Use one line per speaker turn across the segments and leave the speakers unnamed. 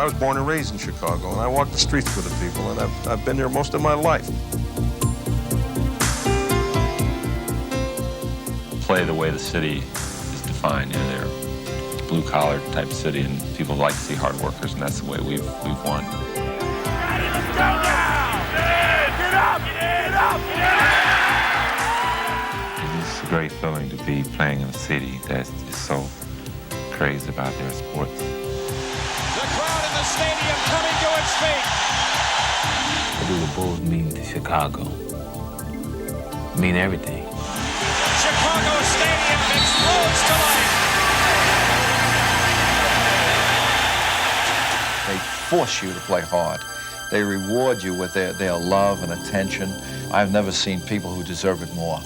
I was born and raised in Chicago, and I walk the streets with the people, and I've been there most of my life.
Play the way the city is defined. You know, they're a blue-collar type city, and people like to see hard workers, and that's the way we've won.
Let's go now! Get up! Get up!
It's a great feeling to be playing in a city that is so crazy about their sports.
The crowd in the stadium coming to its feet.
What do the Bulls mean to Chicago? Mean everything.
Chicago Stadium explodes to life.
They force you to play hard. They reward you with their love and attention. I've never seen people who deserve it more.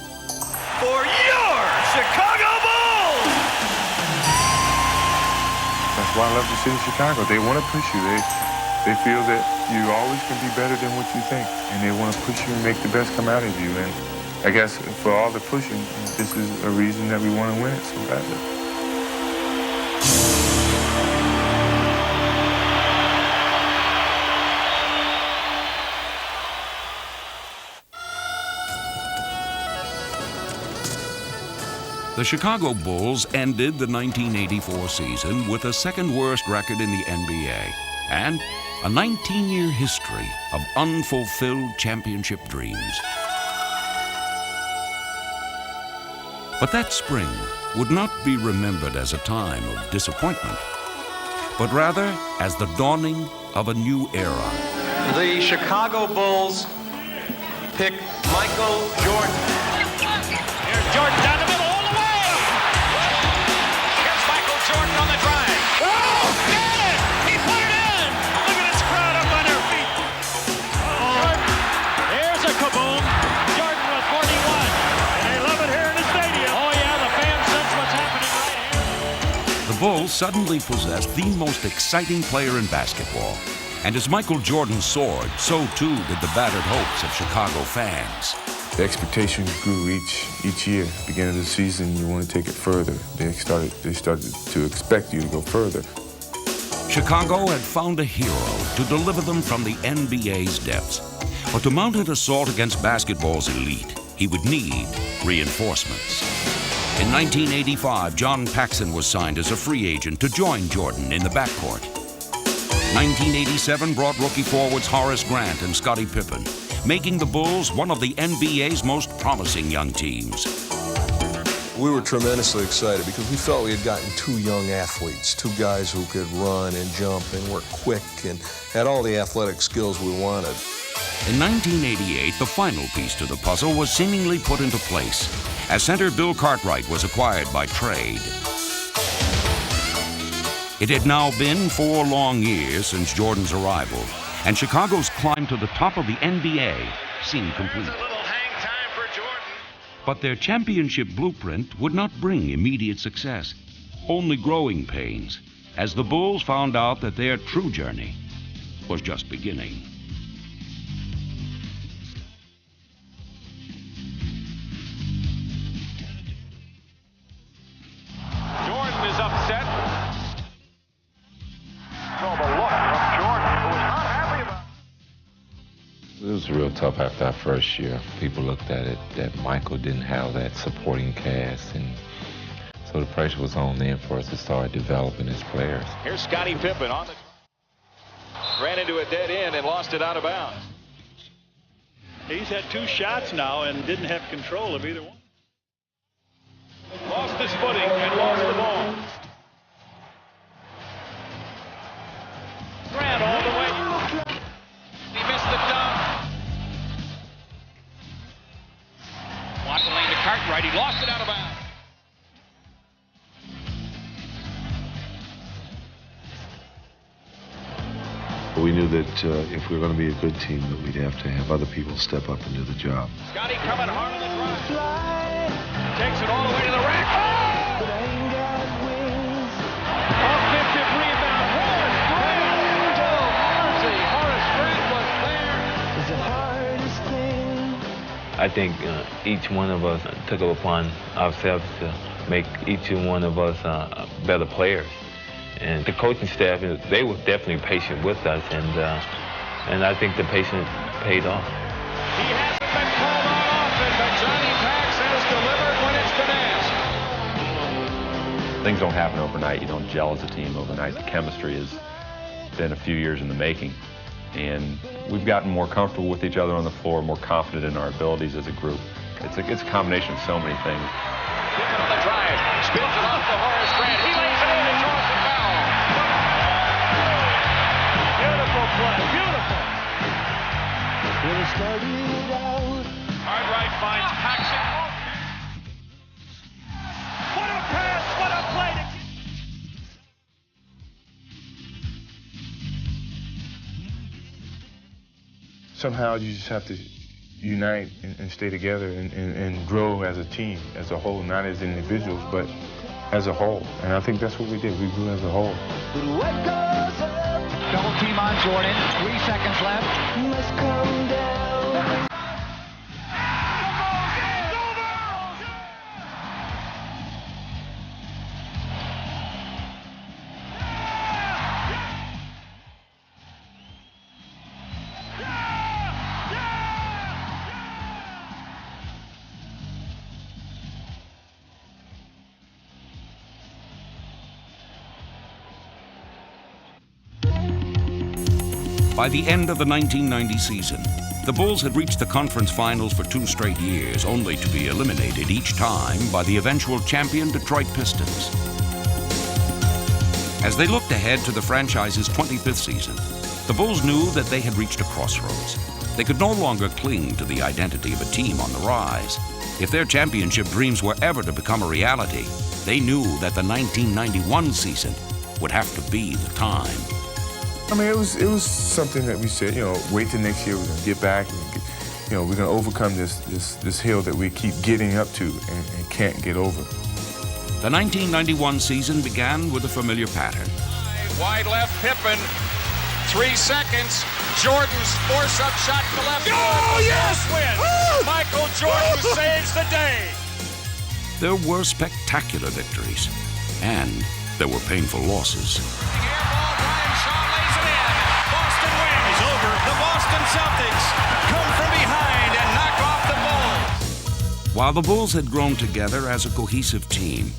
For your Chicago Bulls!
That's why I love the city of Chicago. They want to push you. They feel that you always can be better than what you think, and they want to push you and make the best come out of you. And I guess for all the pushing, this is a reason that we want to win it so badly.
The Chicago Bulls ended the 1984 season with the second worst record in the NBA and a 19-year history of unfulfilled championship dreams. But that spring would not be remembered as a time of disappointment, but rather as the dawning of a new era.
The Chicago Bulls pick Michael Jordan.
Here's Jordan down the middle, all the way! Here's Michael Jordan on the drive. Oh, get it! He put it in! Look at this crowd up on their feet. There's a kaboom. Jordan with 41. And they love it here in the stadium. Oh, yeah, the fans sense what's happening right here.
The Bulls suddenly possessed the most exciting player in basketball. And as Michael Jordan soared, so too did the battered hopes of Chicago fans.
The expectation grew each year. Beginning of the season, you want to take it further. They started to expect you to go further.
Chicago had found a hero to deliver them from the NBA's depths. But to mount an assault against basketball's elite, he would need reinforcements. In 1985, John Paxson was signed as a free agent to join Jordan in the backcourt. 1987 brought rookie forwards Horace Grant and Scottie Pippen, making the Bulls one of the NBA's most promising young teams.
We were tremendously excited because we felt we had gotten two young athletes, two guys who could run and jump and were quick and had all the athletic skills we wanted.
In 1988, the final piece to the puzzle was seemingly put into place as center Bill Cartwright was acquired by trade. It had now been 4 long years since Jordan's arrival, and Chicago's climb to the top of the NBA seemed complete. But their championship blueprint would not bring immediate success, only growing pains, as the Bulls found out that their true journey was just beginning.
Jordan is upset. Saw the look from Jordan, who was not happy about it.
It was real tough after our first year. People looked at it that Michael didn't have that supporting cast, and so the pressure was on then for us to start developing his players.
Here's Scottie Pippen on the... Ran into a dead end and lost it out of bounds.
He's had 2 shots now and didn't have control of either one.
Lost his footing and lost the ball. Grant all the way. He missed the dunk. Watch the lane to Cartwright. He lost it out of bounds.
We knew that if we were going to be a good team, that we'd have to have other people step up and do the job.
Scottie coming hard on the drive. Takes it all the way to the rack. Oh! Offensive rebound. Horace Grant. Oh, mercy. Horace Grant was there.
I think each one of us took it upon ourselves to make each one of us better players. And the coaching staff, they were definitely patient with us, and I think the patience paid off.
He hasn't been called on often, but Johnny Pax has delivered when it's been asked.
Things don't happen overnight. You don't gel as a team overnight. The chemistry has been a few years in the making. And we've gotten more comfortable with each other on the floor, more confident in our abilities as a group. It's a combination of so many things.
Pippen on the drive, spins it off to Horace Grant. He lays it in and draws the foul. Beautiful play, beautiful. Cartwright finds Paxson. What a pass, what a play.
Somehow you just have to unite and stay together and grow as a team, as a whole, not as individuals, but as a whole. And I think that's what we did. We grew as a whole.
Double team on Jordan. 3 seconds left. Must come down.
By the end of the 1990 season, the Bulls had reached the conference finals for 2 straight years, only to be eliminated each time by the eventual champion Detroit Pistons. As they looked ahead to the franchise's 25th season, the Bulls knew that they had reached a crossroads. They could no longer cling to the identity of a team on the rise. If their championship dreams were ever to become a reality, they knew that the 1991 season would have to be the time.
I mean, it was something that we said, wait till next year, we're going to get back, and we're going to overcome this hill that we keep getting up to and can't get over.
The 1991 season began with a familiar pattern.
Wide left, Pippen. 3 seconds. Jordan's force-up shot to the left. Oh, yes! Win. Michael Jordan saves the day.
There were spectacular victories, and there were painful losses.
Over. The Boston Celtics come from behind and knock off the Bulls.
While the Bulls had grown together as a cohesive team,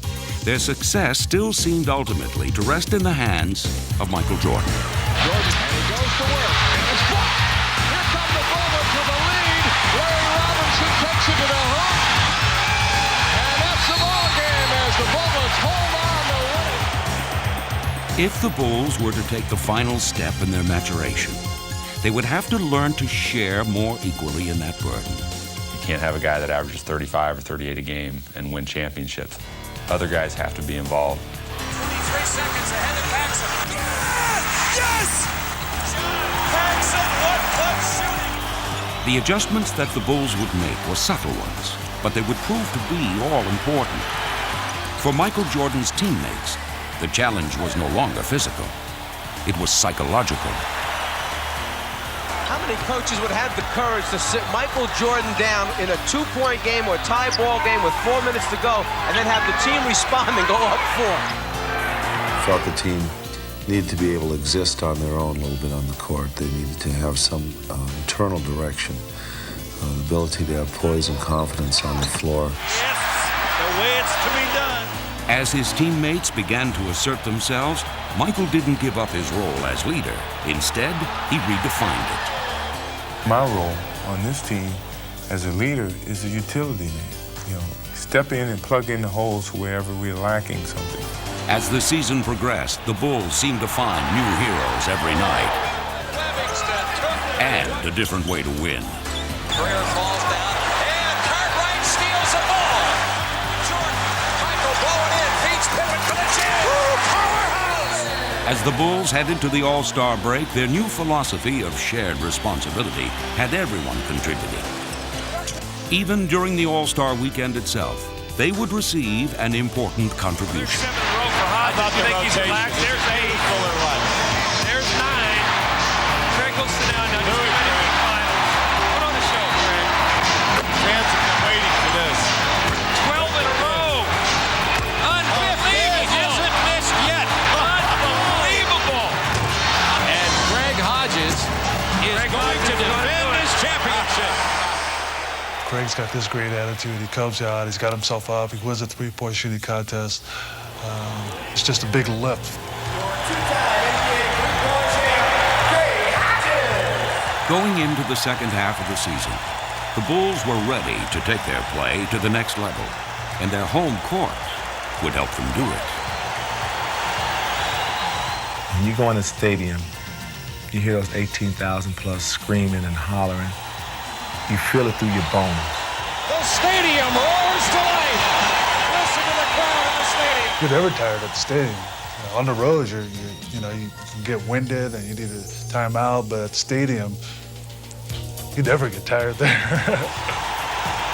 their success still seemed ultimately to rest in the hands of Michael Jordan.
Jordan, and he goes to work. And it's blocked. Here come the Bulls to the lead. Larry Robinson takes it to the hook. And that's the ball game as the Bulls hold on to win it.
If the Bulls were to take the final step in their maturation, they would have to learn to share more equally in that burden.
You can't have a guy that averages 35 or 38 a game and win championships. Other guys have to be involved.
23 seconds ahead of Paxson. Yes! Paxson, one-foot shooting.
The adjustments that the Bulls would make were subtle ones, but they would prove to be all important. For Michael Jordan's teammates, the challenge was no longer physical. It was psychological.
How many coaches would have the courage to sit Michael Jordan down in a 2-point game or a tie ball game with 4 minutes to go and then have the team respond and go up 4?
I felt the team needed to be able to exist on their own a little bit on the court. They needed to have some internal direction, the ability to have poise and confidence on the floor.
Yes, the way it's to be done.
As his teammates began to assert themselves, Michael didn't give up his role as leader. Instead, he redefined it.
My role on this team as a leader is a utility man. Step in and plug in the holes wherever we're lacking something.
As the season progressed, the Bulls seemed to find new heroes every night. And a different way to win.
Greer falls down, and Cartwright steals the ball. Jordan, Michael blowing in, feeds Pippen for the jam. Powerhouse!
As the Bulls headed to the All-Star break, their new philosophy of shared responsibility had everyone contributing. Even during the All-Star weekend itself, they would receive an important contribution.
7 in a row for Hodge. I think he's black. There's 8. There's 9. Craig will sit down now. He's ready for the finals. Put on the show, Craig.
Fans have been waiting for this.
12 in a row. Unbelievable. He hasn't missed yet. Unbelievable. going to defend his championship.
Craig's got this great attitude. He comes out, he's got himself up, he wins a three-point shooting contest. It's just a big lift.
Going into the second half of the season, the Bulls were ready to take their play to the next level, and their home court would help them do it.
When you go in the stadium, you hear those 18,000 plus screaming and hollering. You feel it through your bones.
The stadium roars to life. Listen to the crowd in the stadium.
You're never tired at the stadium. On the road, you can get winded and you need to time out, but at the stadium, you never get tired there.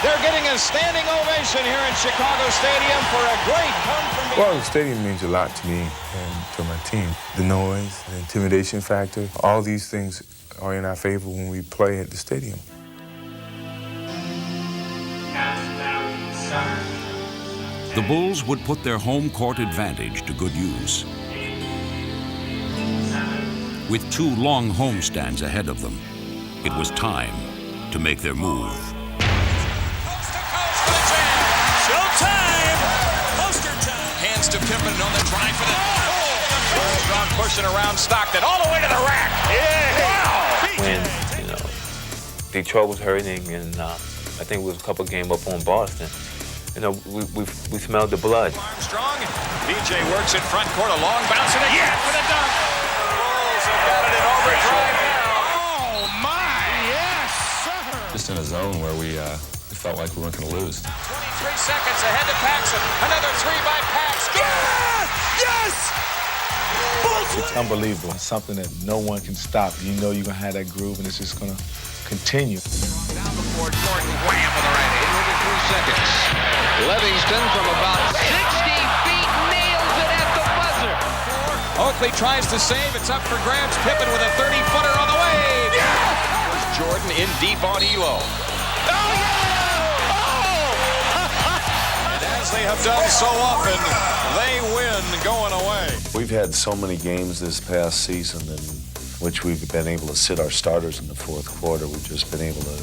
They're getting a standing ovation here in Chicago Stadium for a great come from behind.
Well, the stadium means a lot to me and to my team. The noise, the intimidation factor, all these things are in our favor when we play at the stadium.
The Bulls would put their home court advantage to good use. With 2 long homestands ahead of them, it was time to make their move.
Showtime! Poster time! Hands to Pippen on the drive for the... Strong pushing around Stockton all the way to the rack. Yeah! Wow!
When, Detroit was hurting, and I think it was a couple game up on Boston. We smelled the blood.
Armstrong, DJ works in front court, a long bounce and a for the dunk. Bulls have got it in overdrive now. Oh my, yes, sir.
Just in a zone where we felt like we weren't going to lose.
23 seconds ahead to Paxson. Another 3 by Pax. Yes!
It's unbelievable. It's something that no one can stop. You know you're going to have that groove, and it's just going to continue.
Down the court, Jordan, wham with the right hand. 3 seconds. Livingston from about 60 feet nails it at the buzzer. Oakley tries to save. It's up for grabs. Pippen with a 30-footer on the way. Yeah! Jordan in deep on Elo. Oh, yeah! Oh! And as they have done so often, they win going away.
We've had so many games this past season in which we've been able to sit our starters in the fourth quarter. We've just been able to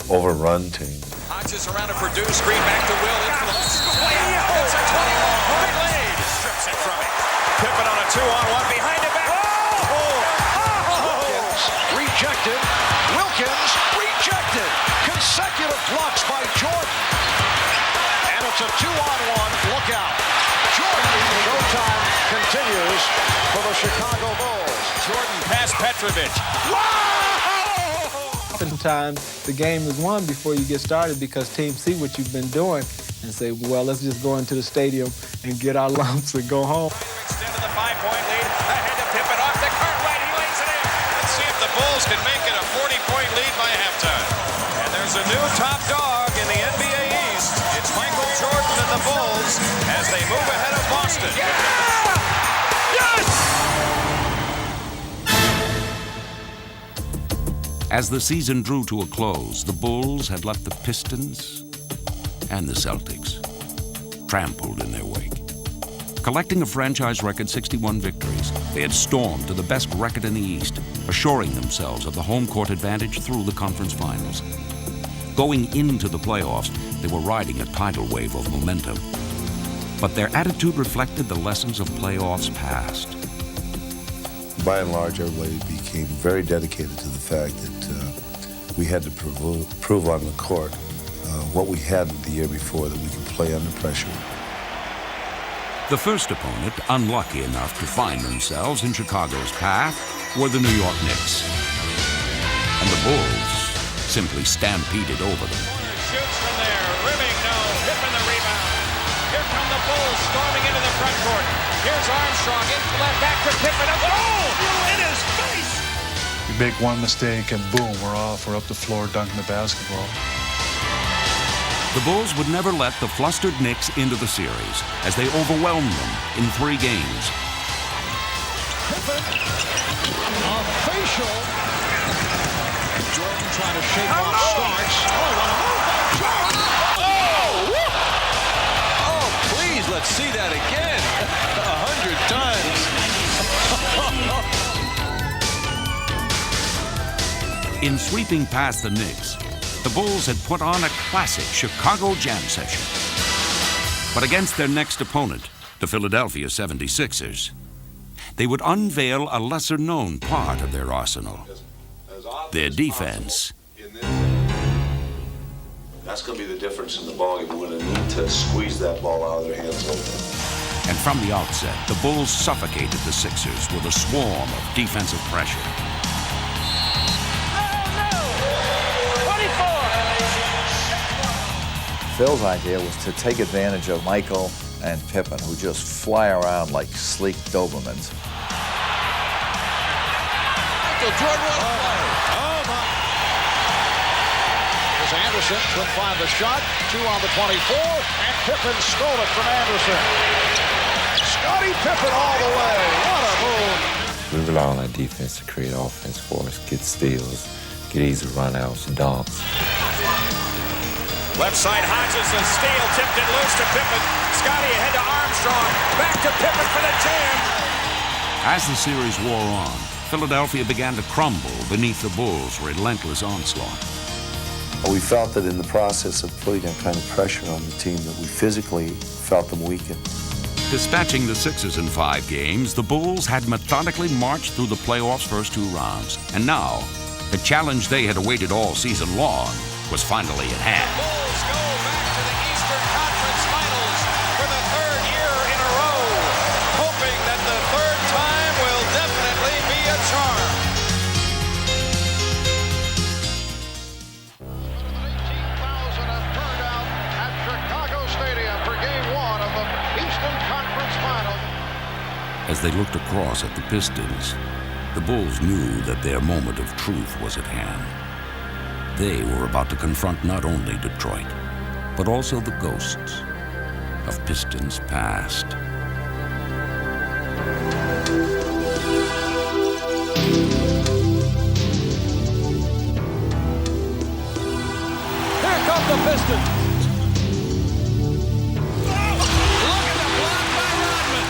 overrun teams.
Hodges around to Purdue, screen back to Will. Into the it's a 21-point lead. Strips it from him. Pippen on a 2-on-1 behind the back. Wilkins rejected. Wilkins rejected. Consecutive blocks by Jordan. And it's a 2-on-1. Look out. Jordan. Showtime continues for the Chicago Bulls. Jordan past Petrovic.
Oftentimes, the game is won before you get started because teams see what you've been doing and say, well, let's just go into the stadium and get our lumps and go home.
Extended the 5-point lead. Ahead to Pippen off the Cartwright. He lays it in. Let's see if the Bulls can make it a 40-point lead by halftime. And there's a new top dog in the NBA East. It's Michael Jordan and the Bulls as they move ahead of Boston. Yeah! Yes!
As the season drew to a close, the Bulls had left the Pistons and the Celtics trampled in their wake. Collecting a franchise record 61 victories, they had stormed to the best record in the East, assuring themselves of the home court advantage through the conference finals. Going into the playoffs, they were riding a tidal wave of momentum. But their attitude reflected the lessons of playoffs past.
By and large, everybody became very dedicated to the fact that we had to prove on the court what we had the year before, that we could play under pressure.
The first opponent, unlucky enough to find themselves in Chicago's path, were the New York Knicks. And the Bulls simply stampeded over them.
Shoots from there. Rimming, no. Pippen the rebound. Here come the Bulls storming into the front court. Here's Armstrong into the left, back to Pippen. Oh! In his face!
You make one mistake and boom, we're off. We're up the floor dunking the basketball.
The Bulls would never let the flustered Knicks into the series as they overwhelmed them in 3 games.
Pippen, a facial. Jordan trying to shake off Starks. Oh, please, let's see that again. 100 times.
In sweeping past the Knicks, the Bulls had put on a classic Chicago jam session. But against their next opponent, the Philadelphia 76ers, they would unveil a lesser-known part of their arsenal, their defense.
That's going to be the difference in the ballgame. We're going to need to squeeze that ball out of their hands a little bit.
And from the outset, the Bulls suffocated the Sixers with a swarm of defensive pressure.
Phil's idea was to take advantage of Michael and Pippen, who just fly around like sleek Dobermans.
Michael Jordan, what a play. Oh, my. Here's Anderson, couldn't find the shot. 2 on the 24, and Pippen stole it from Anderson. Scottie Pippen all the way. What a move.
We rely on our defense to create offense for us, get steals, get easy runouts, dunks.
Left side, Hodges, a steal, tipped it loose to Pippen. Scottie ahead to Armstrong, back to Pippen for the jam.
As the series wore on, Philadelphia began to crumble beneath the Bulls' relentless onslaught.
We felt that in the process of putting that kind of pressure on the team that we physically felt them weaken.
Dispatching the Sixers in 5 games, the Bulls had methodically marched through the playoffs' first 2 rounds. And now, the challenge they had awaited all season long was finally at hand.
The Bulls go back to the Eastern Conference Finals for the 3rd year in a row, hoping that the 3rd time will definitely be a charm.
18,000 have turned out at Chicago Stadium for Game 1 of the Eastern Conference Finals.
As they looked across at the Pistons, the Bulls knew that their moment of truth was at hand. They were about to confront not only Detroit, but also the ghosts of Pistons' past.
Here come the Pistons. Look at the block by Rodman.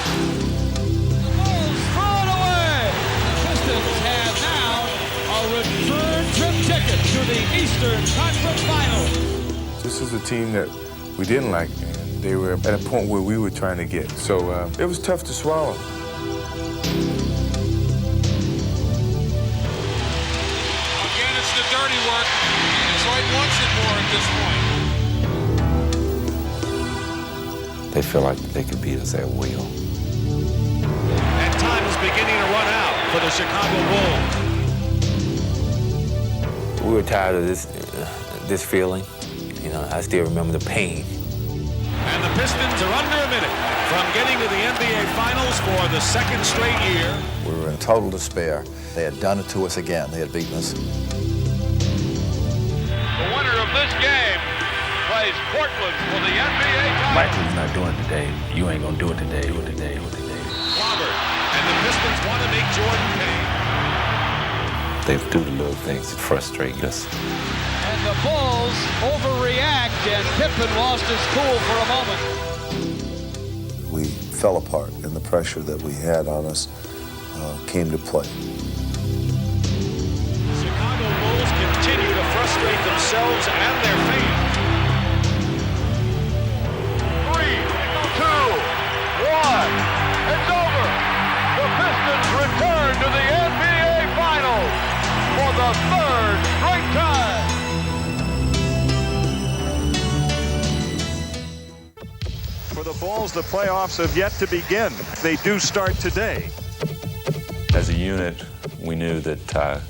The Bulls throw it away. The Pistons have now a return trip ticket to the Eastern Conference Finals.
This is a team that we didn't like, and they were at a point where we were trying to get. So it was tough to swallow.
Again, it's the dirty work. Detroit wants it more at this point.
They feel like they could beat us at will.
And time is beginning to run out for the Chicago Bulls.
We were tired of this feeling. You know, I still remember the pain.
And the Pistons are under a minute from getting to the NBA Finals for the 2nd straight year.
We were in total despair. They had done it to us again. They had beaten us.
The winner of this game plays Portland for the NBA title.
Michael's not doing it today. You ain't gonna do it today. Do it today. Do it today.
Robert, and the Pistons want to make Jordan pay.
They do the little things that frustrate us.
And the Bulls overreact, and Pippen lost his cool for a moment.
We fell apart, and the pressure that we had on us came to play.
Chicago Bulls continue to frustrate themselves and their fans.
3, 2, 1, it's over. The Pistons return to the NBA Finals for the 3rd straight time.
For the Bulls, the playoffs have yet to begin. They do start today.
As a unit, we knew that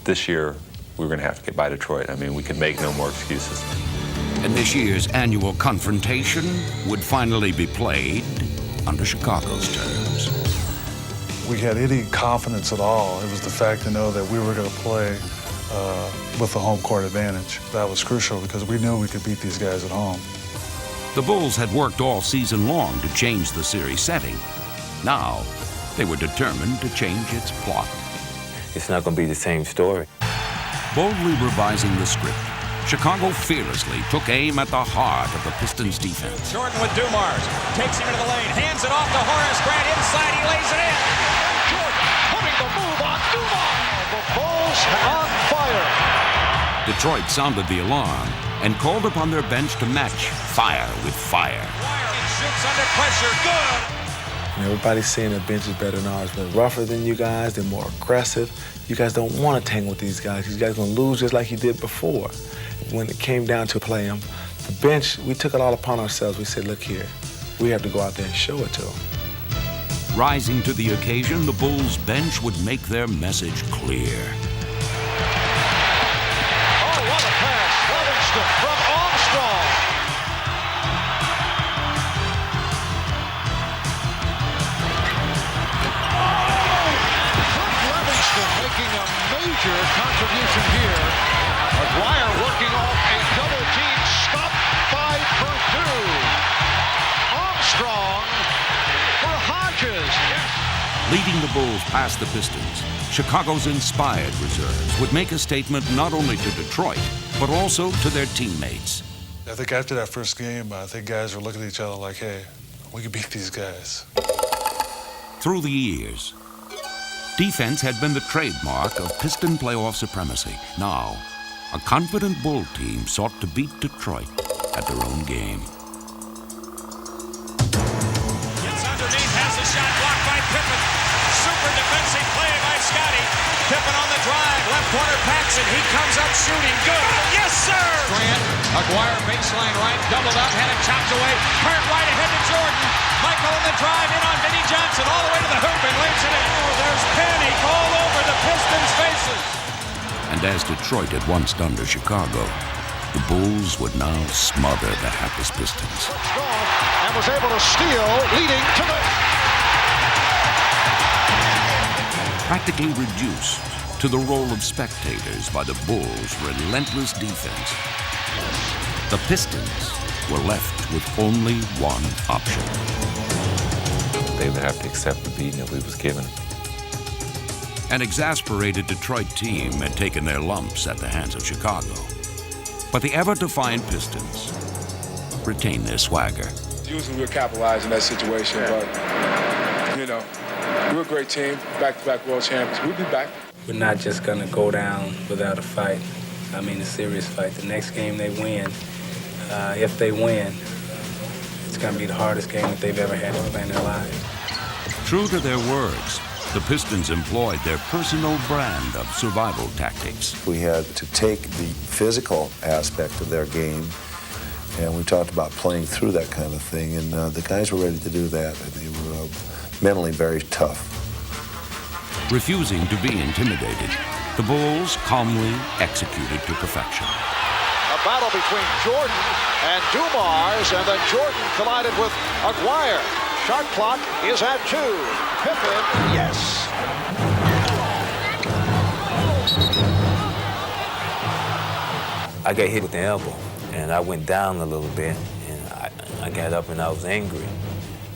this year we were going to have to get by Detroit. I mean, we could make no more excuses.
And this year's annual confrontation would finally be played under Chicago's terms.
We had any confidence at all. It was the fact to know that we were going to play with the home court advantage. That was crucial because we knew we could beat these guys at home.
The Bulls had worked all season long to change the series setting. Now, they were determined to change its plot.
It's not going to be the same story.
Boldly revising the script, Chicago fearlessly took aim at the heart of the Pistons' defense.
Jordan with Dumars, takes him into the lane, hands it off to Horace Grant inside, he lays it in.
Jordan putting the move on Dumars. The Bulls on fire.
Detroit sounded the alarm and called upon their bench to match fire with fire.
Shoots under pressure. Good.
Everybody's saying their bench is better than ours. They're rougher than you guys. They're more aggressive. You guys don't want to tangle with these guys. These guys are going to lose just like you did before. When it came down to play them, the bench, we took it all upon ourselves. We said, look here, we have to go out there and show it to them.
Rising to the occasion, the Bulls bench would make their message clear.
Oh, what a pass. Livingston from Armstrong. Making a major contribution here. McGuire working off a double team stop by Purdue. Armstrong for Hodges.
Leading the Bulls past the Pistons, Chicago's inspired reserves would make a statement not only to Detroit, but also to their teammates.
I think after that first game, I think guys were looking at each other like, hey, we can beat these guys.
Through the years, defense had been the trademark of Piston playoff supremacy. Now, a confident Bull team sought to beat Detroit at their own game.
Gets underneath, has a shot blocked by Pippen. Super defensive play by Scotty. Pippen on the drive, left corner Paxson. He comes up shooting, good. Yes, sir!
Grant, McGuire baseline right, doubled up, had it chopped away. Current right ahead to Jordan. Michael on the drive, in on Vinnie Johnson, all the way to the hoop and lays it in. Oh, there's panic all over the Pistons' faces.
And as Detroit had once done to Chicago, the Bulls would now smother the hapless Pistons.
And was able to steal, leading to the...
Practically reduced to the role of spectators by the Bulls' relentless defense, the Pistons were left with only one option.
They would have to accept the beating that we was given.
An exasperated Detroit team had taken their lumps at the hands of Chicago. But the ever-defiant Pistons retained their swagger.
Usually we'll capitalize in that situation, but, you know, we're a great team, back-to-back world champions. We'll be back.
We're not just going to go down without a fight. I mean, a serious fight. The next game they win, if they win, it's going to be the hardest game that they've ever had to play in their lives.
True to their words, the Pistons employed their personal brand of survival tactics.
We had to take the physical aspect of their game, and we talked about playing through that kind of thing, and the guys were ready to do that, and they were mentally very tough.
Refusing to be intimidated, the Bulls calmly executed to perfection.
A battle between Jordan and Dumars, and then Jordan collided with Aguirre. Shot clock is at 2. Pippen, yes.
I got hit with the elbow, and I went down a little bit, and I got up and I was angry.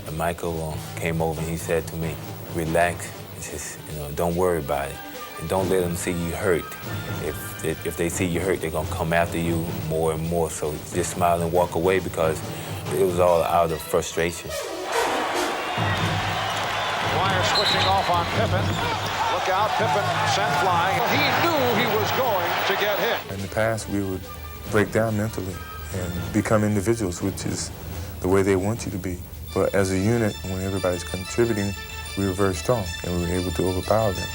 And Michael came over and he said to me, relax. He says, don't worry about it, and don't let them see you hurt. If they see you hurt, they're gonna come after you more and more. So just smile and walk away, because it was all out of frustration.
Wire switching off on Pippen. Look out, Pippen sent flying. He knew he was going to get hit.
In the past, we would break down mentally and become individuals, which is the way they want you to be. But as a unit, when everybody's contributing, we were very strong, and we were able to overpower them.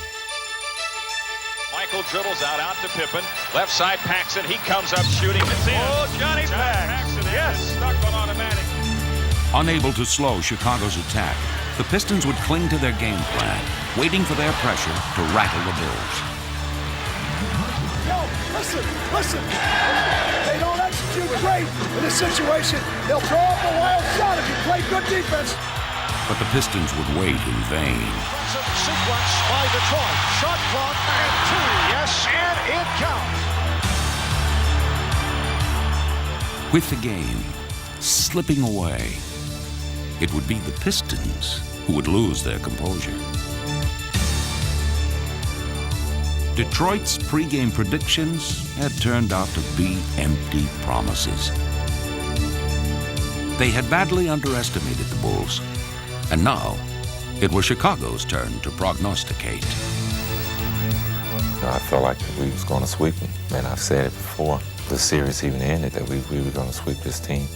Michael dribbles out to Pippen. Left side Paxson. He comes up shooting. It's in. Oh, Johnny Paxson. Yes. Stuck on automatic.
Unable to slow Chicago's attack, the Pistons would cling to their game plan, waiting for their pressure to rattle the Bulls.
Yo, listen. They don't execute great in this situation. They'll throw up a wild shot if you play good defense.
But the Pistons would wait in vain.
Sequence by Detroit. Shot clock at 2. Yes, and it counts.
With the game slipping away, it would be the Pistons who would lose their composure. Detroit's pregame predictions had turned out to be empty promises. They had badly underestimated the Bulls, and now it was Chicago's turn to prognosticate.
I felt like we was going to sweep them. And I've said it before the series even ended that we were going to sweep this team.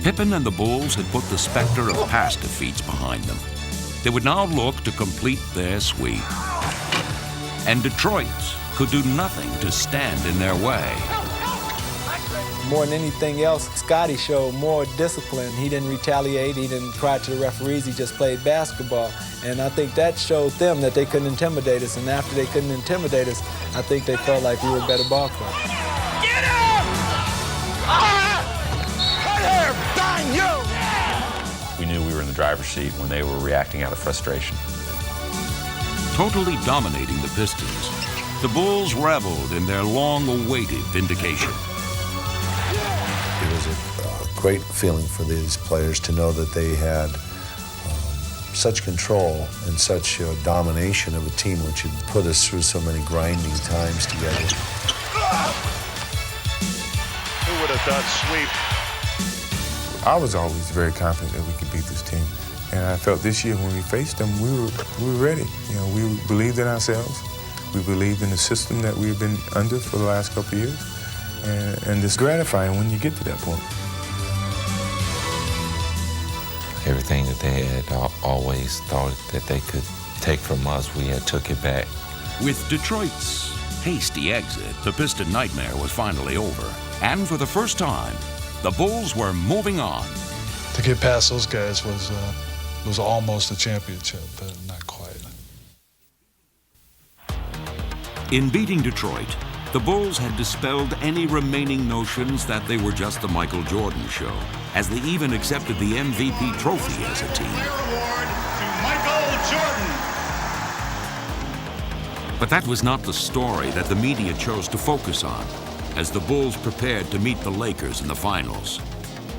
Pippen and the Bulls had put the specter of past defeats behind them. They would now look to complete their sweep. And Detroit could do nothing to stand in their way.
More than anything else, Scotty showed more discipline. He didn't retaliate, he didn't cry to the referees, he just played basketball. And I think that showed them that they couldn't intimidate us. And after they couldn't intimidate us, I think they felt like we were a better ball club.
Get him! Right here! Bang you!
We knew we were in the driver's seat when they were reacting out of frustration.
Totally dominating the Pistons, the Bulls reveled in their long-awaited vindication.
It was a great feeling for these players to know that they had such control and such domination of a team which had put us through so many grinding times together.
Who would have thought sweep?
I was always very confident that we could beat this team. And I felt this year when we faced them, we were ready. You know, we believed in ourselves. We believed in the system that we've been under for the last couple of years. And it's gratifying when you get to that point.
Everything that they had always thought that they could take from us, we had took it back.
With Detroit's hasty exit, the Piston nightmare was finally over. And for the first time, the Bulls were moving on.
To get past those guys was almost a championship, but not quite.
In beating Detroit, the Bulls had dispelled any remaining notions that they were just the Michael Jordan show, as they even accepted the MVP trophy as a team.
Award to Michael Jordan.
But that was not the story that the media chose to focus on, as the Bulls prepared to meet the Lakers in the finals.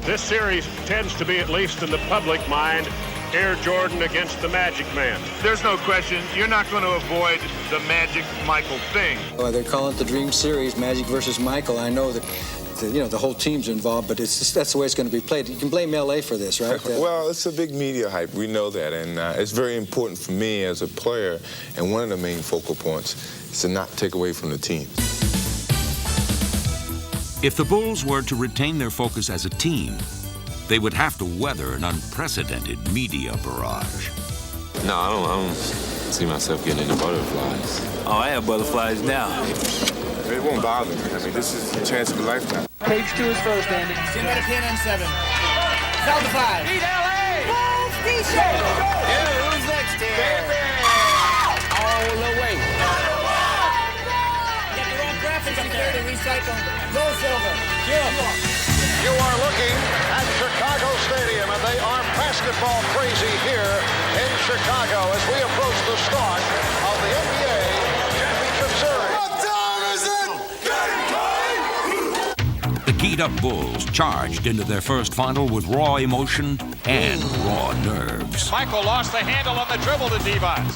This series tends to be, at least in the public mind, Air Jordan against the Magic Man. There's no question, you're not going to avoid the Magic Michael thing.
Well, they're calling it the Dream Series, Magic versus Michael. I know that the whole team's involved, but that's the way it's going to be played. You can blame LA for this, right?
Well, it's a big media hype. We know that, and it's very important for me as a player, and one of the main focal points is to not take away from the team.
If the Bulls were to retain their focus as a team, they would have to weather an unprecedented media barrage.
No, I don't see myself getting into butterflies. Oh, I have butterflies now.
It won't bother me. I mean, this is the chance of a lifetime.
Page 2 is first, Andy.
Stand by the pin on 7. South to 5. Beat LA! Bulls t-shirt!
Yeah, who's next here?
All the way. Get your own graphics security recycle. Roll silver.
You are looking at Chicago Stadium, and they are basketball crazy here in Chicago as we approach the start of the NBA Championship Series. What time is it? Game time!
The keyed-up Bulls charged into their first final with raw emotion and raw nerves.
Michael lost the handle on the dribble to Devon.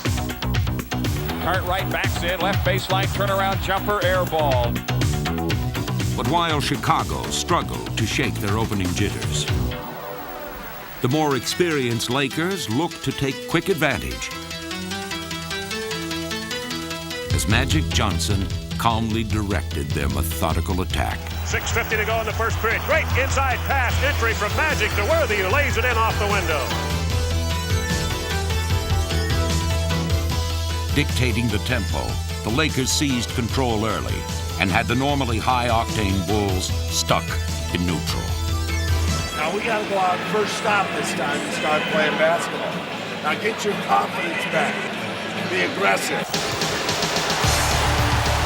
Cartwright backs in, left baseline turnaround jumper, air ball.
But while Chicago struggled to shake their opening jitters, the more experienced Lakers looked to take quick advantage as Magic Johnson calmly directed their methodical attack.
6:50 to go in the first period. Great inside pass entry from Magic to Worthy, who lays it in off the window.
Dictating the tempo, the Lakers seized control early and had the normally high-octane Bulls stuck in neutral.
Now we got to go out first stop this time and start playing basketball. Now get your confidence back. Be aggressive.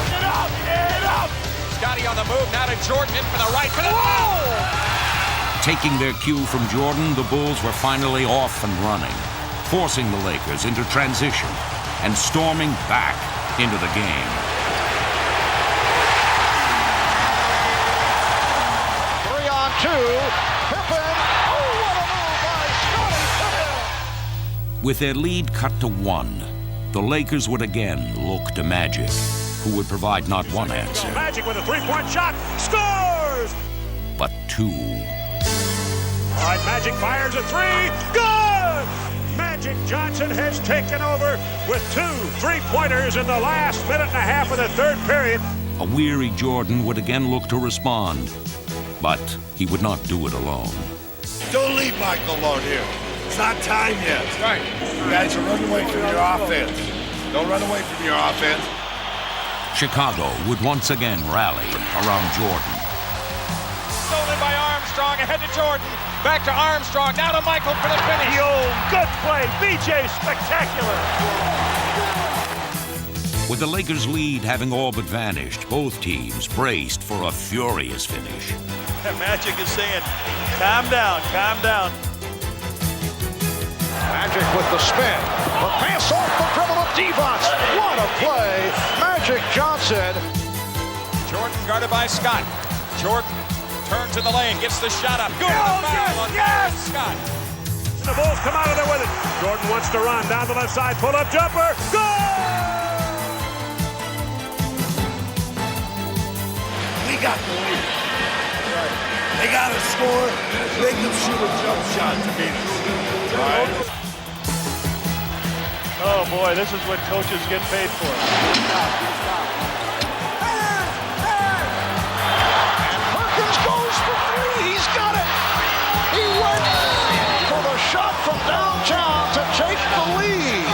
Get up! Get up! Scotty on the move, now to Jordan, in for the right. For the
Taking their cue from Jordan, the Bulls were finally off and running, forcing the Lakers into transition and storming back into the game.
3-on-2. Pippen. Oh, what a move by Scottie Pippen.
With their lead cut to 1, the Lakers would again look to Magic, who would provide not one answer,
Magic with a three-point shot. Scores!
but 2.
All right, Magic fires a three. Good! Magic. Magic Johnson has taken over with 2 3-pointers in the last minute and a half of the third period.
A weary Jordan would again look to respond, but he would not do it alone.
Don't leave Michael alone here. It's not time yet. Right. You guys are running away from your offense. Don't run away from your offense.
Chicago would once again rally around Jordan.
Stolen by Armstrong, ahead to Jordan. Back to Armstrong, now to Michael for the finish.
Good play. BJ spectacular.
With the Lakers' lead having all but vanished, both teams braced for a furious finish.
Magic is saying, calm down, calm down.
Magic with the spin. The pass off the dribble of Devos. What a play. Magic Johnson.
Jordan guarded by Scott. Jordan turns in the lane, gets the shot up. Good.
Yes.
Scott.
The Bulls come out of there with it. Jordan wants to run down the left side. Pull up jumper. Goal!
We got the lead. They got to score. Make them shoot a jump shot to beat us. Right.
Oh boy, this is what coaches get paid for.
And Perkins goes for 3. He's got it. He went for the shot from downtown to take the lead.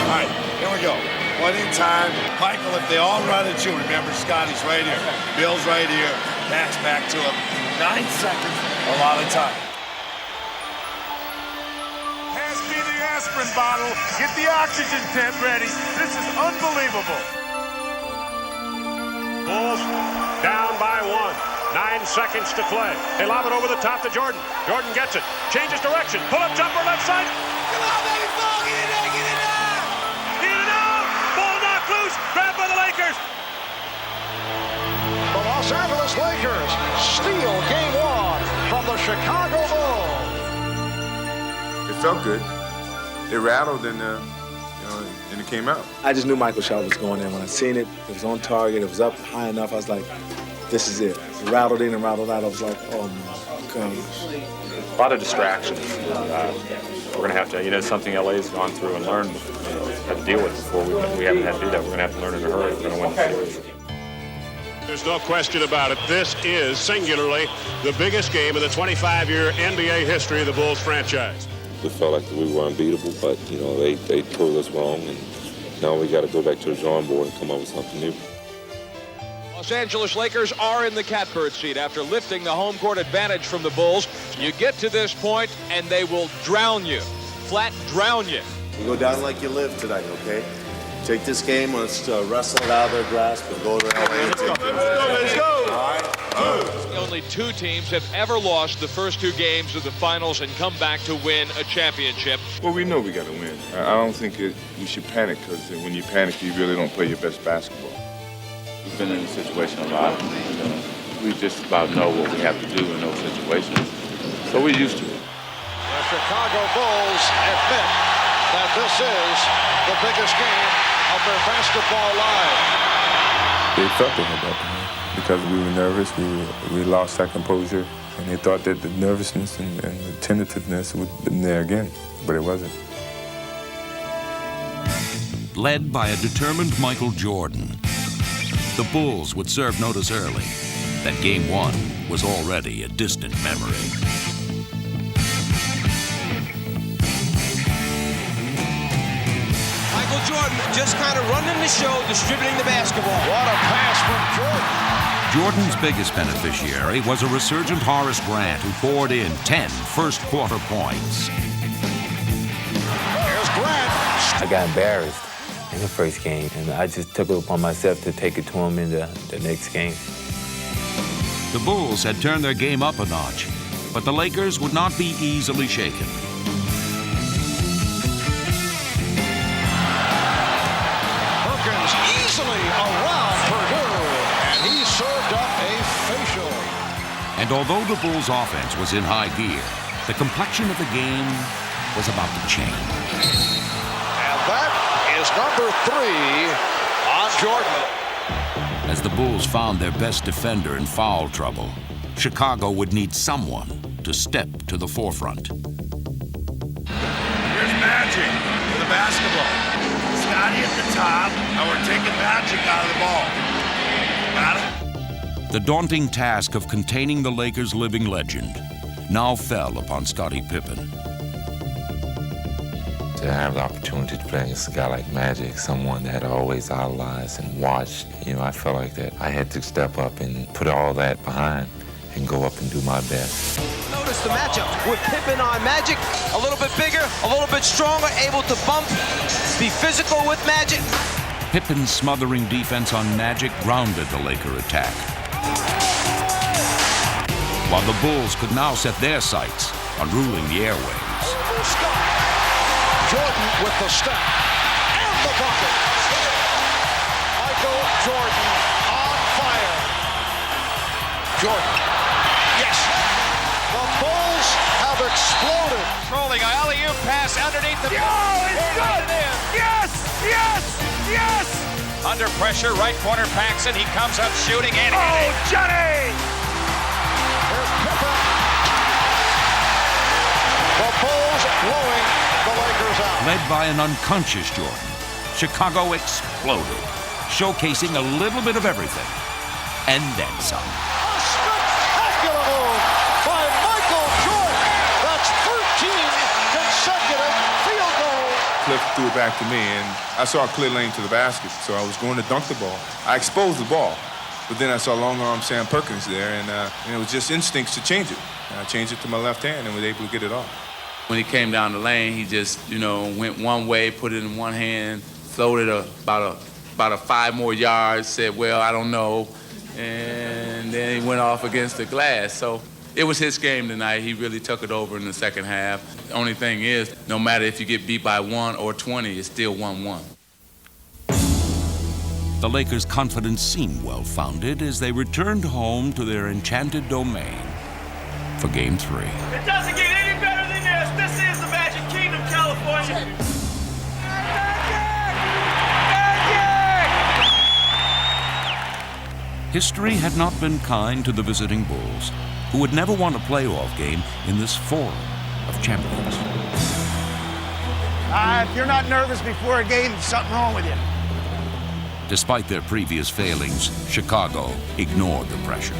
All right, here we go. One in time. Michael, if they all run at you, remember Scotty's right here. Bill's right here. Max back to him. 9 seconds, a lot of time.
Pass me the aspirin bottle. Get the oxygen tent ready. This is unbelievable. Bulls down by 1. 9 seconds to play. They lob it over the top to Jordan. Jordan gets it. Changes direction. Pull up jumper left side.
Come on, baby, ball. Get it out, get it out.
Get it out. Ball knocked loose. Grabbed by the Lakers.
The Los Angeles Lakers steal game 1 from the Chicago Bulls.
It felt good. It rattled and it came out.
I just knew Michael shot was going in. When I seen it, it was on target, it was up high enough. I was like, this is it. It rattled in and rattled out. I was like, oh my gosh.
A lot of distractions. We're going to have to, it's something LA's gone through and learned, had to deal with before. We haven't had to do that. We're going to have to learn in a hurry if we're going to win the series.
There's no question about it. This is singularly the biggest game in the 25-year NBA history of the Bulls franchise.
We felt like we were unbeatable, but, they proved us wrong, and now we got to go back to the drawing board and come up with something new.
Los Angeles Lakers are in the catbird seat after lifting the home court advantage from the Bulls. You get to this point, and they will drown you, flat drown you.
You go down like you live tonight, okay? Take this game, let's wrestle it out of their grasp and go to LA. Let's
go.
All right.
Only 2 teams have ever lost the first 2 games of the finals and come back to win a championship.
Well, we know we got to win. I don't think we should panic, because when you panic, you really don't play your best basketball.
We've been in this situation a lot. We just about know what we have to do in those situations. So we're used to it.
The Chicago Bulls admit that this is the biggest game of their basketball life.
They felt they had that because we were nervous. We lost our composure, and they thought that the nervousness and the tentativeness would have been there again, but it wasn't.
Led by a determined Michael Jordan, the Bulls would serve notice early that Game 1 was already a distant memory.
Michael Jordan just kind of running the show, distributing the basketball.
What a pass from Jordan.
Jordan's biggest beneficiary was a resurgent Horace Grant, who poured in 10 first-quarter points.
Here's Grant.
I got embarrassed in the first game, and I just took it upon myself to take it to him in the next game.
The Bulls had turned their game up a notch, but the Lakers would not be easily shaken.
Perkins easily around Purdue, and he served up a facial.
And although the Bulls' offense was in high gear, the complexion of the game was about to change.
And that is number 3 on Jordan.
As the Bulls found their best defender in foul trouble, Chicago would need someone to step to the forefront.
Here's Magic with the basketball. Scotty at the top, and we're taking Magic out of the ball. Got it?
The daunting task of containing the Lakers' living legend now fell upon Scottie Pippen.
To have the opportunity to play against a guy like Magic, someone that I always idolized and watched, I felt like that I had to step up and put all that behind and go up and do my best.
Notice the matchup with Pippen on Magic, a little bit bigger, a little bit stronger, able to bump, be physical with Magic.
Pippen's smothering defense on Magic grounded the Laker attack, while the Bulls could now set their sights on ruling the airwaves.
Jordan with the step and the bucket. Michael Jordan on fire. Jordan. Yes. The Bulls have exploded.
Trolling alley-oop pass underneath the...
Oh, it's good. Yes, yes, yes.
Under pressure, right corner Paxson. He comes up shooting and
hitting. Oh, Johnny. Here's Pippen. The Bulls blowing the Lakers out.
Led by an unconscious Jordan, Chicago exploded, showcasing a little bit of everything, and then some.
A spectacular move by Michael Jordan. That's 13 consecutive field goals.
Cliff threw it back to me, and I saw a clear lane to the basket, so I was going to dunk the ball. I exposed the ball, but then I saw long-arm Sam Perkins there, and it was just instincts to change it. And I changed it to my left hand and was able to get it off.
When he came down the lane, he just, went one way, put it in one hand, floated about a 5 more yards, said, well, I don't know, and then he went off against the glass. So it was his game tonight. He really took it over in the second half. The only thing is, no matter if you get beat by 1 or 20, it's still 1-1.
The Lakers' confidence seemed well-founded as they returned home to their enchanted domain for Game 3.
It doesn't get any better than this. This is the Magic Kingdom, California.
History had not been kind to the visiting Bulls, who would never won a playoff game in this forum of champions.
If you're not nervous before a game, there's something wrong with you.
Despite their previous failings, Chicago ignored the pressure.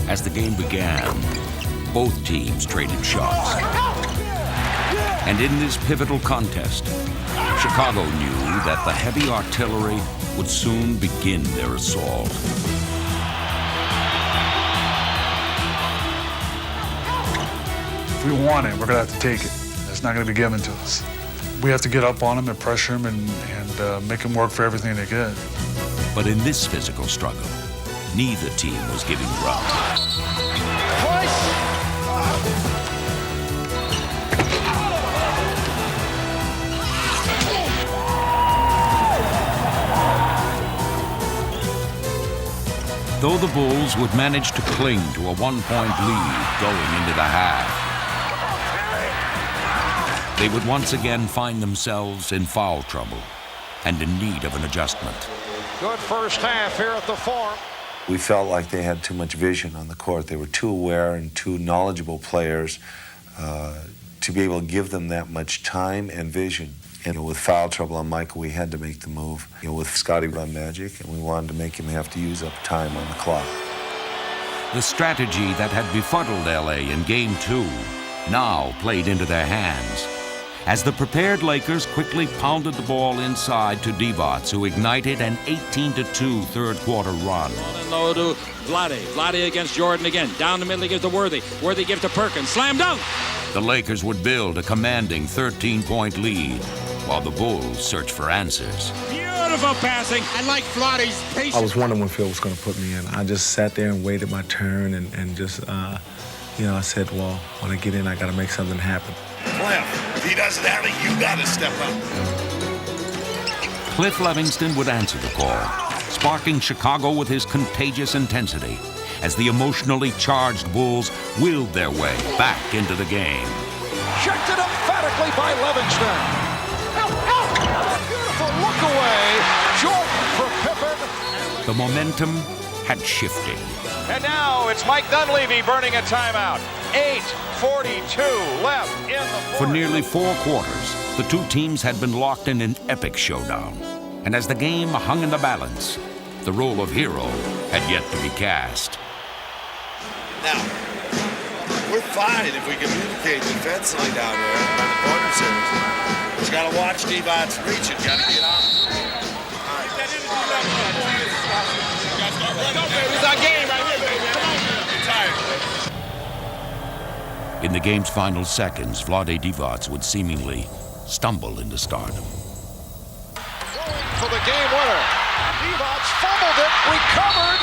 As the game began, both teams traded shots. And in this pivotal contest, Chicago knew that the heavy artillery would soon begin their assault.
If we want it, we're going to have to take it. It's not going to be given to us. We have to get up on them and pressure them and make them work for everything they get.
But in this physical struggle, neither team was giving ground. Though the Bulls would manage to cling to a 1-point lead going into the half, they would once again find themselves in foul trouble and in need of an adjustment.
Good first half here at the Forum.
We felt like they had too much vision on the court. They were too aware and too knowledgeable players to be able to give them that much time and vision. And with foul trouble on Michael, we had to make the move. With Scotty on Magic, and we wanted to make him have to use up time on the clock.
The strategy that had befuddled LA in Game 2 now played into their hands, as the prepared Lakers quickly pounded the ball inside to Divac, who ignited an 18-2 third-quarter run.
On and low to Vlade. Vlade against Jordan again. Down the middle, he gives to Worthy. Worthy gives to Perkins. Slam dunk!
The Lakers would build a commanding 13-point lead, while the Bulls searched for answers.
Beautiful passing. I like Vlade's patience.
I was wondering when Phil was going to put me in. I just sat there and waited my turn and just, I said, well, when I get in, I got to make something happen.
Cliff, if he doesn't have it, you got to step up.
Cliff Levingston would answer the call, sparking Chicago with his contagious intensity as the emotionally charged Bulls willed their way back into the game.
Checked it emphatically by Levingston. Beautiful look away. Jordan for Pippen.
The momentum had shifted.
And now it's Mike Dunleavy burning a timeout. 8:42 left in the fourth.
For nearly 4 quarters, the two teams had been locked in an epic showdown. And as the game hung in the balance, the role of hero had yet to be cast.
Now, we're fine if we communicate defensively down there by the corner series. But you got to watch Devon's reach. You got to get out.
It's our game right here, baby. Come on. I'm tired.
In the game's final seconds, Vlade Divac would seemingly stumble into stardom.
For the game winner. Divac fumbled it, recovered.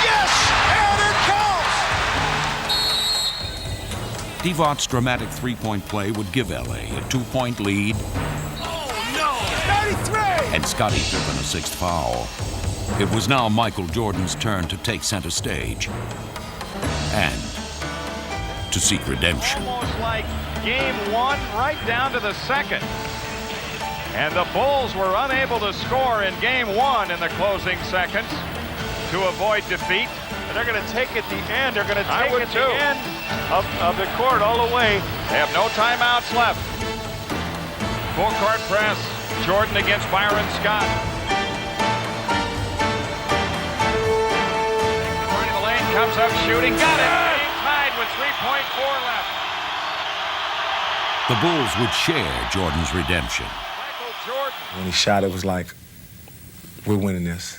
Yes, and it counts.
Divac's dramatic three-point play would give LA a 2-point lead.
Oh, no. 93.
And Scottie Pippen a 6th foul. It was now Michael Jordan's turn to take center stage and to seek redemption.
Almost like game 1 right down to the second. And the Bulls were unable to score in game 1 in the closing seconds to avoid defeat. And they're going to take at the end. They're going to take at the end of the court all the way. They have no timeouts left. Full court press. Jordan against Byron Scott. According to the lane, comes up shooting. Got it. Game tied with 3.4 left.
The Bulls would share Jordan's redemption.
When he shot, it was like, we're winning this.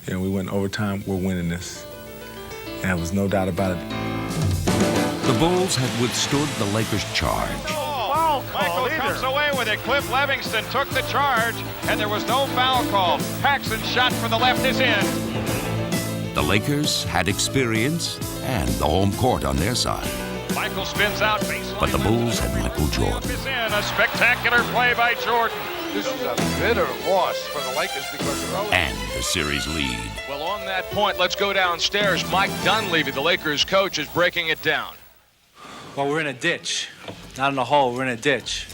You know, we went overtime, we're winning this. And there was no doubt about it.
The Bulls had withstood the Lakers' charge.
Michael comes away with it. Cliff Levingston took the charge, and there was no foul call. Paxson's shot from the left is in.
The Lakers had experience and the home court on their side.
Michael spins out baseline.
But the Bulls had Michael Jordan.
Is in a spectacular play by Jordan.
This is a bitter loss for the Lakers because of those.
And the series lead.
Well, on that point, let's go downstairs. Mike Dunleavy, the Lakers coach, is breaking it down.
Well, we're in a ditch. Not in a hole, we're in a ditch.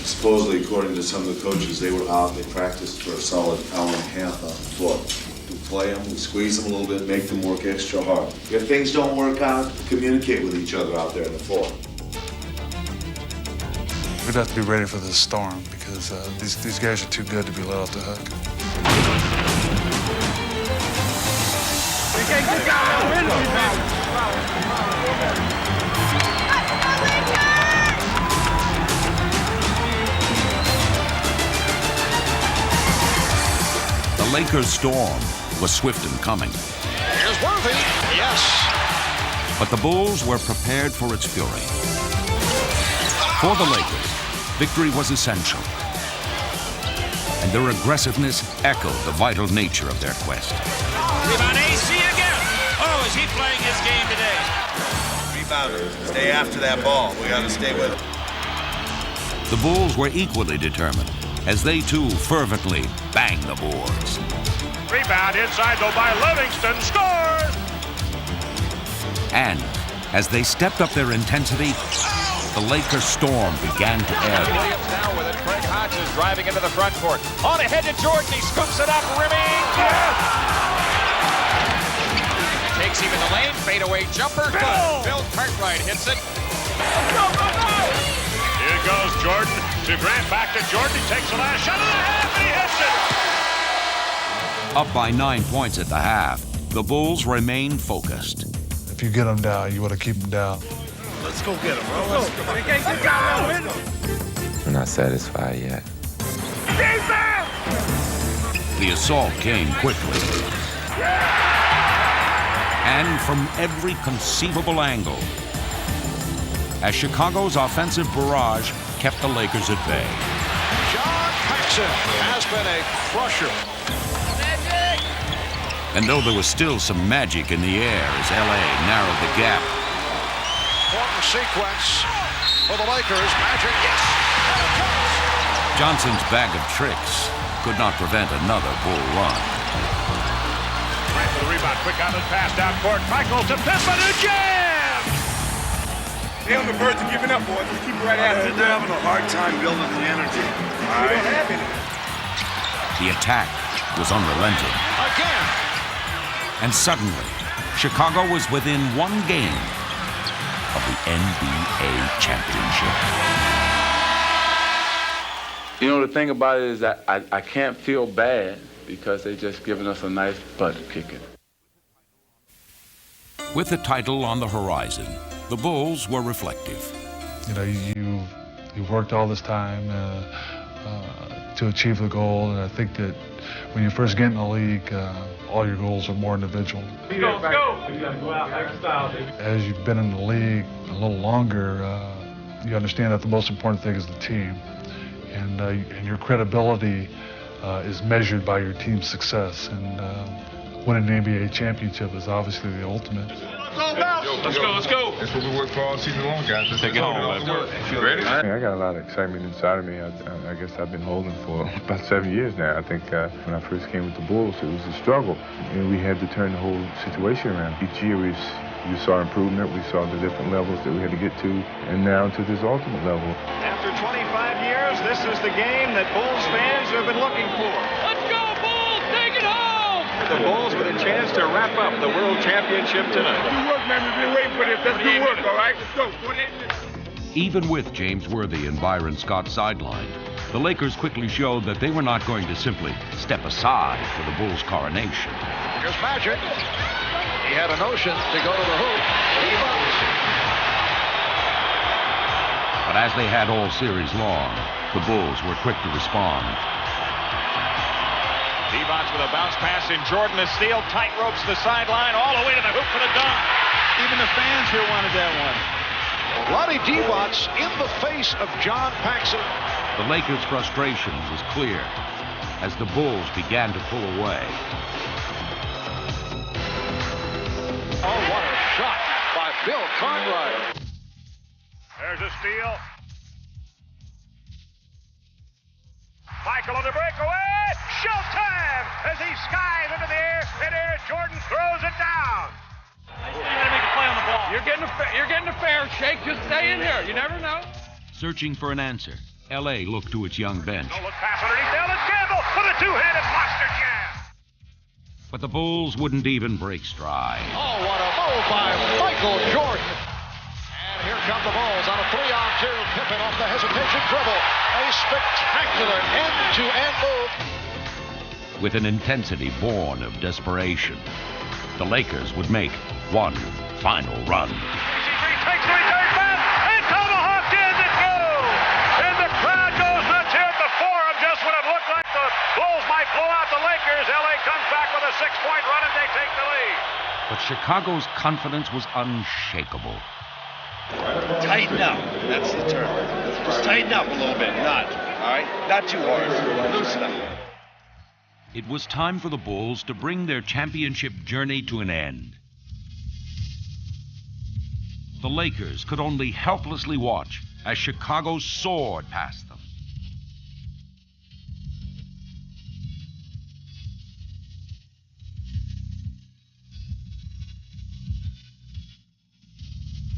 Supposedly, according to some of the coaches, they were out, they practiced for a solid hour and a half on the floor. We play them, we squeeze them a little bit, make them work extra hard. If things don't work out, communicate with each other out there on the floor.
We'd have to be ready for this storm because these guys are too good to be let off the hook.
The Lakers' storm was swift in coming.
Here's Worthy. Yes.
But the Bulls were prepared for its fury. For the Lakers, victory was essential. And their aggressiveness echoed the vital nature of their quest.
Rebound AC again. Oh, is he playing his game today?
Rebounders, stay after that ball. We got to stay with it.
The Bulls were equally determined as they too fervently banged the boards.
Rebound inside though by Livingston. Score!
And as they stepped up their intensity, the Lakers' storm began to ebb.
Williams now with it. Craig Hodges driving into the front court. On ahead to Jordan. He scoops it up. Rimming. Yes! Takes him in the lane. Fadeaway jumper. Good. Bill Cartwright hits it. Here goes Jordan to Grant. Back to Jordan. He takes the last shot of the half and he hits it.
Up by 9 points at the half, the Bulls remained focused.
If you get them down, you want to keep them down.
Let's go get him, bro. Let's go.
We're not satisfied yet.
The assault came quickly. And from every conceivable angle, as Chicago's offensive barrage kept the Lakers at bay.
John Paxson has been a crusher.
And though there was still some magic in the air as LA narrowed the gap,
Important sequence. for the Lakers. Magic, yes, and it comes.
Johnson's bag of tricks could not prevent another Bull run.
Right for the rebound. Quick outlet pass down court. Michael to Pippen and jam!
They're on the verge of giving up, boys. Just keep it right at it.
They're having a hard time building the energy.
We don't have any.
The attack was unrelenting.
Again.
And suddenly, Chicago was within one game of the NBA championship.
You know, the thing about it is that I can't feel bad because they've just given us a nice butt kicking.
With the title on the horizon, the Bulls were reflective.
You know, you've worked all this time to achieve the goal, and I think that when you first get in the league, all your goals are more individual.
Let's go!
As you've been in the league a little longer, you understand that the most important thing is the team, and your credibility is measured by your team's success, and winning an NBA championship is obviously the ultimate.
Let's go.
That's what we worked for all season long, guys.
Take it home. Let's do it.
You ready?
I got a lot of excitement inside of me. I guess I've been holding for about 7 years now. I think when I first came with the Bulls, it was a struggle. And we had to turn the whole situation around. Each year we saw improvement. We saw the different levels that we had to get to, and now to this ultimate level.
After 25 years, this is the game that Bulls fans have been looking for. Let's go, Bulls! Take it home! The Bulls with a chance to wrap up the World Championship tonight.
Good work, man. We've been waiting for this. That's good work, all right? Let's go. Put it in.
Even with James Worthy and Byron Scott sidelined, the Lakers quickly showed that they were not going to simply step aside for the Bulls' coronation.
Here's Magic. He had a notion to go to the hoop. He bumped.
But as they had all series long, the Bulls were quick to respond.
Divac with a bounce pass in Jordan. A steal, tight ropes the sideline, all the way to the hoop for the dunk. Even the fans here wanted that one.
Lonnie Divac in the face of John Paxson.
The Lakers' frustration was clear as the Bulls began to pull away.
Oh, what a shot by Bill Cartwright.
There's a steal. Michael on the breakaway. Showtime as he skies into the air. Midair, Jordan throws it down.
Make a play on the ball. You're getting a fair shake. Just stay in here. You never know.
Searching for an answer, L.A. looked to its young bench.
No look pass underneath Ellis Campbell for the two-handed monster jam.
But the Bulls wouldn't even break stride.
Oh, what a move by Michael Jordan. And here come the Bulls on a 3-on-2. Pippen off the hesitation dribble. A spectacular end-to-end move.
With an intensity born of desperation, the Lakers would make one final run.
Takes the return pass and tomahawked in to go. And the crowd goes nuts here at the Forum just when it looked like the Bulls might blow out the Lakers. LA comes back with a 6-point run and they take the lead.
But Chicago's confidence was unshakable.
Tighten up. That's the term. Just tighten up a little bit. All right? Not too hard. Loosen up.
It was time for the Bulls to bring their championship journey to an end. The Lakers could only helplessly watch as Chicago soared past them.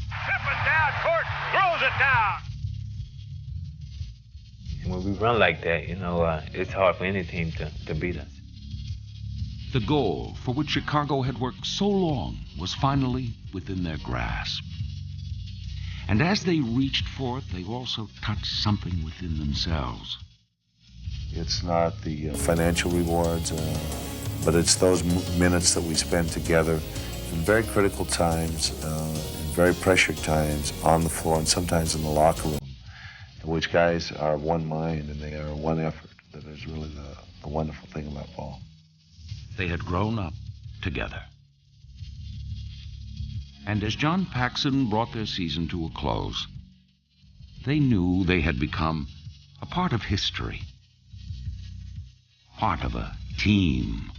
Pippen down court, throws it down.
When we run like that, it's hard for any team to beat us.
The goal for which Chicago had worked so long was finally within their grasp. And as they reached for it, they also touched something within themselves.
It's not the financial rewards, but it's those minutes that we spend together in very critical times, in very pressured times on the floor and sometimes in the locker room, in which guys are one mind and they are one effort. That is really the wonderful thing about ball.
They had grown up together. And as John Paxson brought their season to a close, they knew they had become a part of history, part of a team,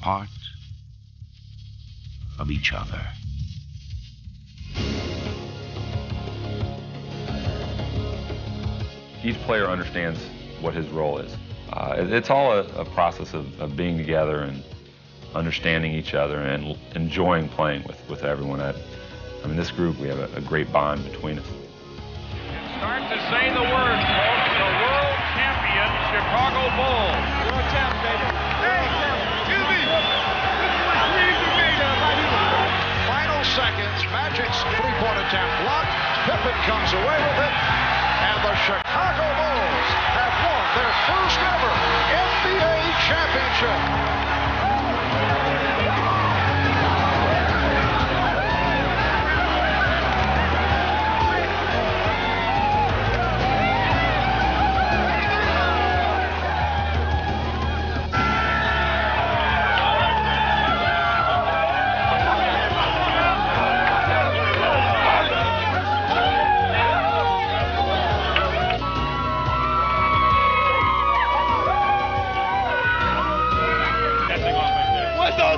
part of each other.
each player understands what his role is. It's all a process of being together and understanding each other and enjoying playing with everyone. I mean, this group, we have a great bond between us.
Start to say the words, folks. The world champion Chicago Bulls. World champ, baby.
Excuse me. Final seconds. Magic's three-point attempt blocked. Pippen comes away with it. And the Chicago Bulls have won their first ever NBA championship.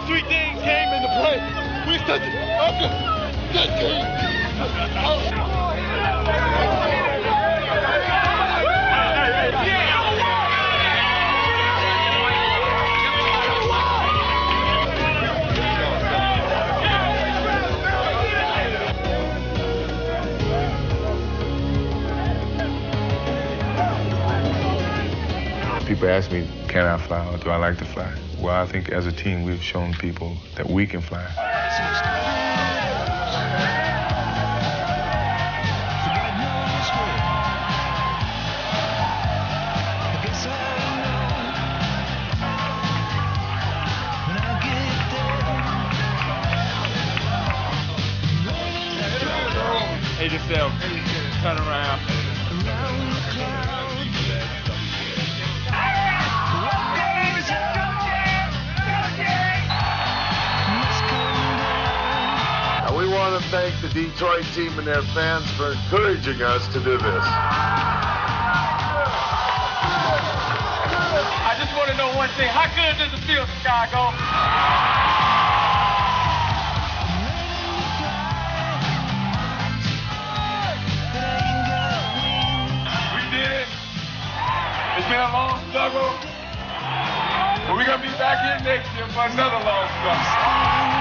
Three things came into play. We stood good game.
People ask me, can I fly or do I like to fly? Well, I think as a team, we've shown people that we can fly.
Hey, yourself, turn around.
We want to thank the Detroit team and their fans for encouraging us to do this.
I just want to know one thing. How good does it feel, Chicago?
We did. It's been a long struggle. But we're going to be back here next year for another long struggle.